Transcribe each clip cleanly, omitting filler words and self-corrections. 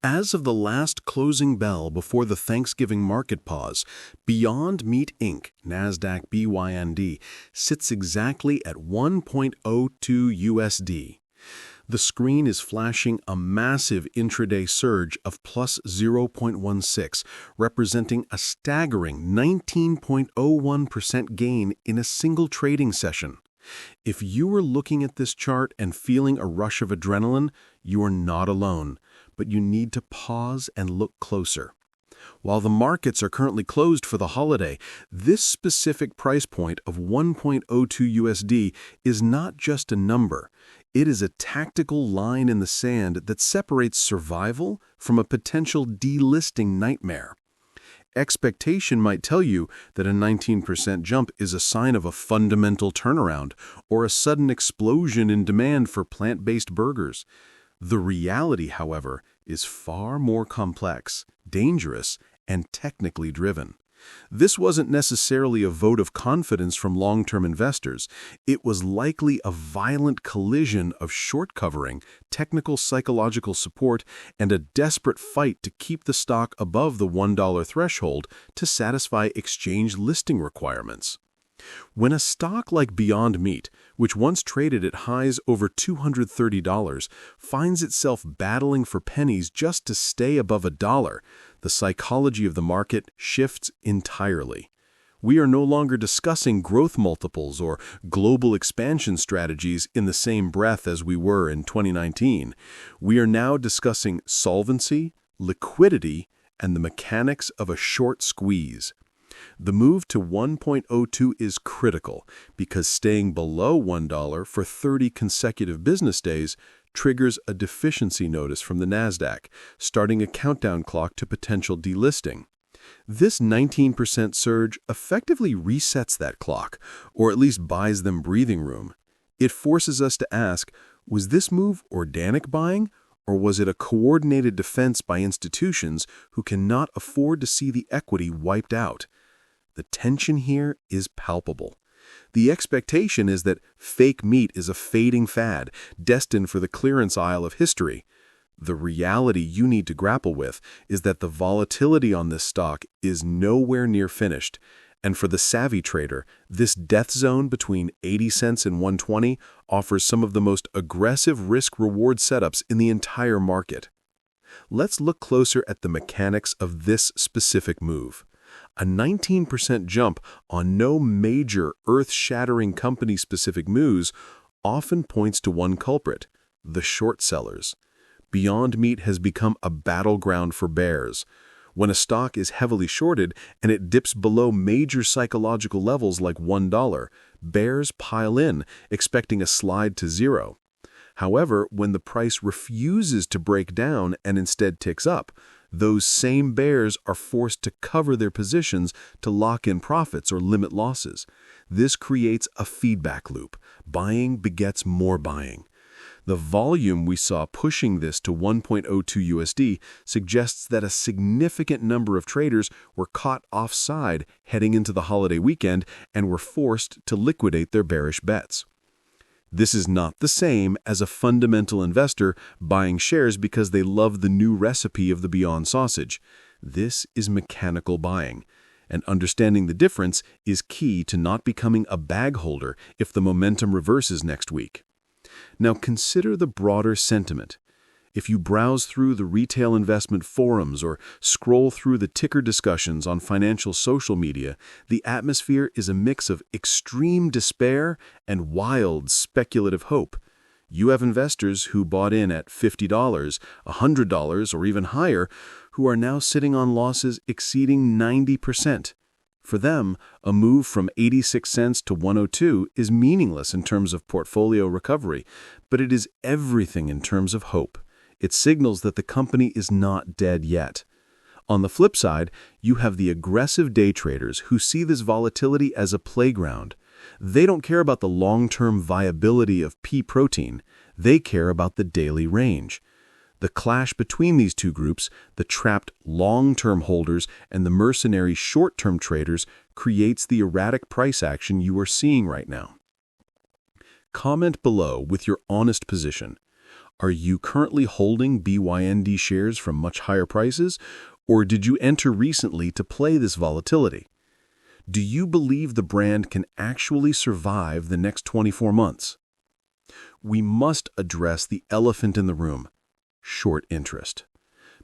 As of the last closing bell before the Thanksgiving market pause, Beyond Meat Inc., NASDAQ BYND, sits exactly at 1.02 USD. The screen is flashing a massive intraday surge of plus 0.16, representing a staggering 19.01% gain in a single trading session. If you are looking at this chart and feeling a rush of adrenaline, you are not alone, but you need to pause and look closer. While the markets are currently closed for the holiday, this specific price point of 1.02 USD is not just a number. It is a tactical line in the sand that separates survival from a potential delisting nightmare. Expectation might tell you that a 19% jump is a sign of a fundamental turnaround or a sudden explosion in demand for plant-based burgers. The reality, however, is far more complex, dangerous, and technically driven. This wasn't necessarily a vote of confidence from long-term investors. It was likely a violent collision of short covering, technical psychological support, and a desperate fight to keep the stock above the $1 threshold to satisfy exchange listing requirements. When a stock like Beyond Meat, which once traded at highs over $230, finds itself battling for pennies just to stay above $1, the psychology of the market shifts entirely. We are no longer discussing growth multiples or global expansion strategies in the same breath as we were in 2019. We are now discussing solvency, liquidity, and the mechanics of a short squeeze. The move to 1.02 is critical because staying below $1 for 30 consecutive business days triggers a deficiency notice from the NASDAQ, starting a countdown clock to potential delisting. This 19% surge effectively resets that clock, or at least buys them breathing room. It forces us to ask, was this move organic buying, or was it a coordinated defense by institutions who cannot afford to see the equity wiped out? The tension here is palpable. The expectation is that fake meat is a fading fad, destined for the clearance aisle of history. The reality you need to grapple with is that the volatility on this stock is nowhere near finished, and for the savvy trader, this death zone between 80 cents and 120 offers some of the most aggressive risk-reward setups in the entire market. Let's look closer at the mechanics of this specific move. A 19% jump on no major earth-shattering company-specific moves often points to one culprit, the short sellers. Beyond Meat has become a battleground for bears. When a stock is heavily shorted and it dips below major psychological levels like $1, bears pile in, expecting a slide to zero. However, when the price refuses to break down and instead ticks up, those same bears are forced to cover their positions to lock in profits or limit losses. This creates a feedback loop. Buying begets more buying. The volume we saw pushing this to 1.02 USD suggests that a significant number of traders were caught offside heading into the holiday weekend and were forced to liquidate their bearish bets. This is not the same as a fundamental investor buying shares because they love the new recipe of the Beyond Sausage. This is mechanical buying, and understanding the difference is key to not becoming a bag holder if the momentum reverses next week. Now consider the broader sentiment. If you browse through the retail investment forums or scroll through the ticker discussions on financial social media, the atmosphere is a mix of extreme despair and wild speculative hope. You have investors who bought in at $50, $100, or even higher, who are now sitting on losses exceeding 90%. For them, a move from 86 cents to 102 is meaningless in terms of portfolio recovery, but it is everything in terms of hope. It signals that the company is not dead yet. On the flip side, you have the aggressive day traders who see this volatility as a playground. They don't care about the long-term viability of pea protein. They care about the daily range. The clash between these two groups, the trapped long-term holders and the mercenary short-term traders, creates the erratic price action you are seeing right now. Comment below with your honest position. Are you currently holding BYND shares from much higher prices, or did you enter recently to play this volatility? Do you believe the brand can actually survive the next 24 months? We must address the elephant in the room: short interest.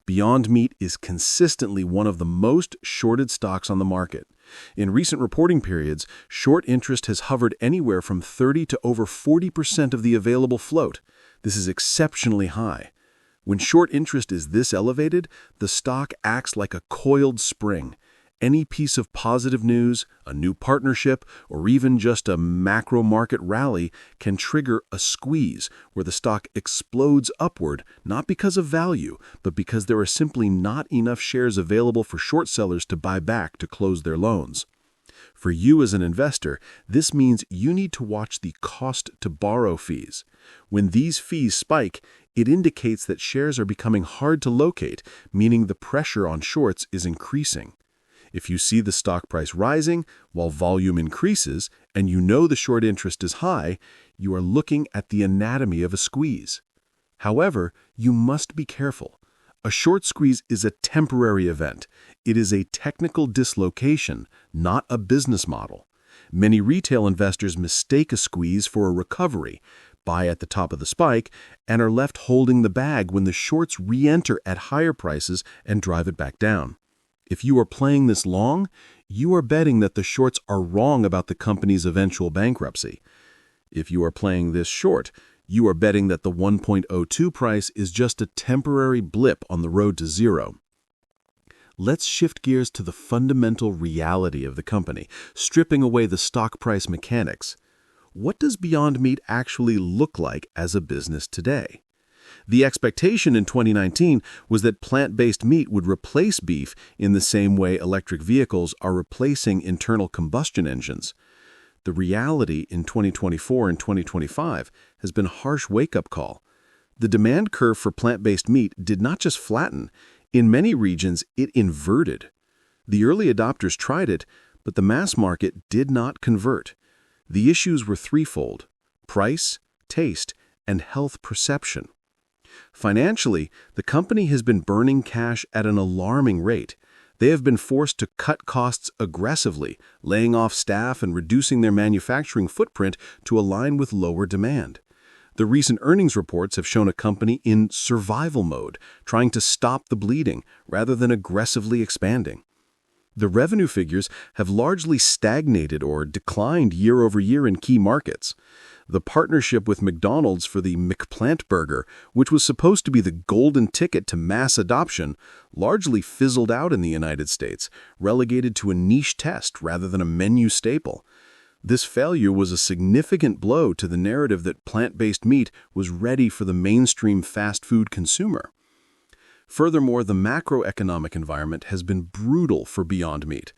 Beyond Meat is consistently one of the most shorted stocks on the market. In recent reporting periods, short interest has hovered anywhere from 30 to over 40% of the available float. This is exceptionally high. When short interest is this elevated, the stock acts like a coiled spring. Any piece of positive news, a new partnership, or even just a macro market rally can trigger a squeeze where the stock explodes upward, not because of value, but because there are simply not enough shares available for short sellers to buy back to close their loans. For you as an investor, this means you need to watch the cost to borrow fees. When these fees spike, it indicates that shares are becoming hard to locate, meaning the pressure on shorts is increasing. If you see the stock price rising while volume increases and you know the short interest is high, you are looking at the anatomy of a squeeze. However, you must be careful. A short squeeze is a temporary event. It is a technical dislocation, not a business model. Many retail investors mistake a squeeze for a recovery, buy at the top of the spike, and are left holding the bag when the shorts re-enter at higher prices and drive it back down. If you are playing this long, you are betting that the shorts are wrong about the company's eventual bankruptcy. If you are playing this short, you are betting that the 1.02 price is just a temporary blip on the road to zero. Let's shift gears to the fundamental reality of the company, stripping away the stock price mechanics. What does Beyond Meat actually look like as a business today? The expectation in 2019 was that plant-based meat would replace beef in the same way electric vehicles are replacing internal combustion engines. The reality in 2024 and 2025 has been a harsh wake-up call. The demand curve for plant-based meat did not just flatten. In many regions, it inverted. The early adopters tried it, but the mass market did not convert. The issues were threefold: price, taste, and health perception. Financially, the company has been burning cash at an alarming rate. They have been forced to cut costs aggressively, laying off staff and reducing their manufacturing footprint to align with lower demand. The recent earnings reports have shown a company in survival mode, trying to stop the bleeding rather than aggressively expanding. The revenue figures have largely stagnated or declined year over year in key markets. The partnership with McDonald's for the McPlant burger, which was supposed to be the golden ticket to mass adoption, largely fizzled out in the United States, relegated to a niche test rather than a menu staple. This failure was a significant blow to the narrative that plant-based meat was ready for the mainstream fast food consumer. Furthermore, the macroeconomic environment has been brutal for Beyond Meat.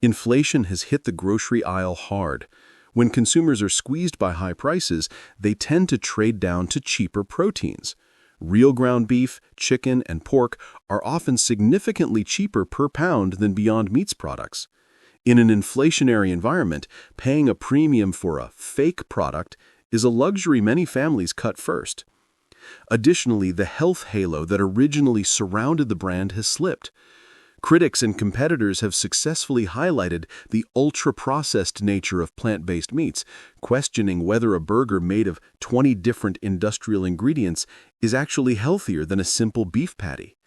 Inflation has hit the grocery aisle hard. When consumers are squeezed by high prices, they tend to trade down to cheaper proteins. Real ground beef, chicken, and pork are often significantly cheaper per pound than Beyond Meat's products. In an inflationary environment, paying a premium for a fake product is a luxury many families cut first. Additionally, the health halo that originally surrounded the brand has slipped. Critics and competitors have successfully highlighted the ultra-processed nature of plant-based meats, questioning whether a burger made of 20 different industrial ingredients is actually healthier than a simple beef patty.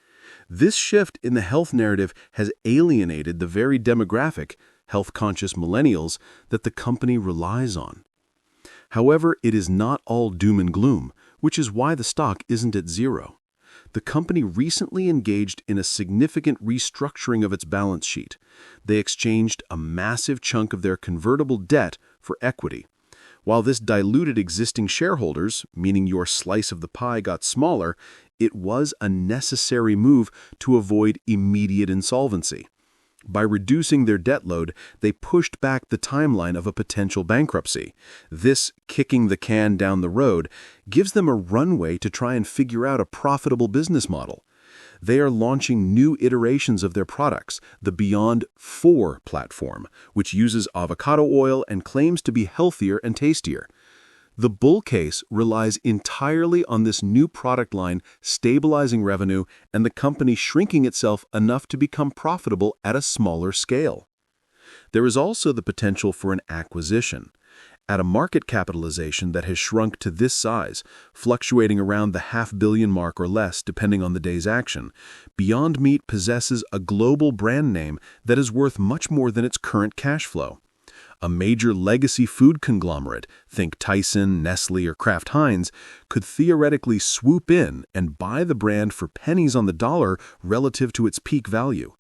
This shift in the health narrative has alienated the very demographic, health-conscious millennials, that the company relies on. However, it is not all doom and gloom, which is why the stock isn't at zero. The company recently engaged in a significant restructuring of its balance sheet. They exchanged a massive chunk of their convertible debt for equity. While this diluted existing shareholders, meaning your slice of the pie got smaller, it was a necessary move to avoid immediate insolvency. By reducing their debt load, they pushed back the timeline of a potential bankruptcy. This kicking the can down the road gives them a runway to try and figure out a profitable business model. They are launching new iterations of their products, the Beyond 4 platform, which uses avocado oil and claims to be healthier and tastier. The bull case relies entirely on this new product line stabilizing revenue and the company shrinking itself enough to become profitable at a smaller scale. There is also the potential for an acquisition. At a market capitalization that has shrunk to this size, fluctuating around the $500 million mark or less depending on the day's action, Beyond Meat possesses a global brand name that is worth much more than its current cash flow. A major legacy food conglomerate, think Tyson, Nestle, or Kraft Heinz, could theoretically swoop in and buy the brand for pennies on the dollar relative to its peak value.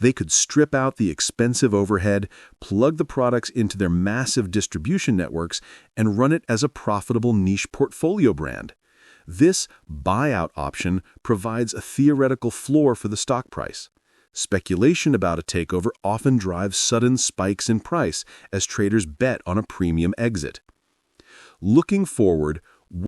They could strip out the expensive overhead, plug the products into their massive distribution networks, and run it as a profitable niche portfolio brand. This buyout option provides a theoretical floor for the stock price. Speculation about a takeover often drives sudden spikes in price as traders bet on a premium exit. Looking forward,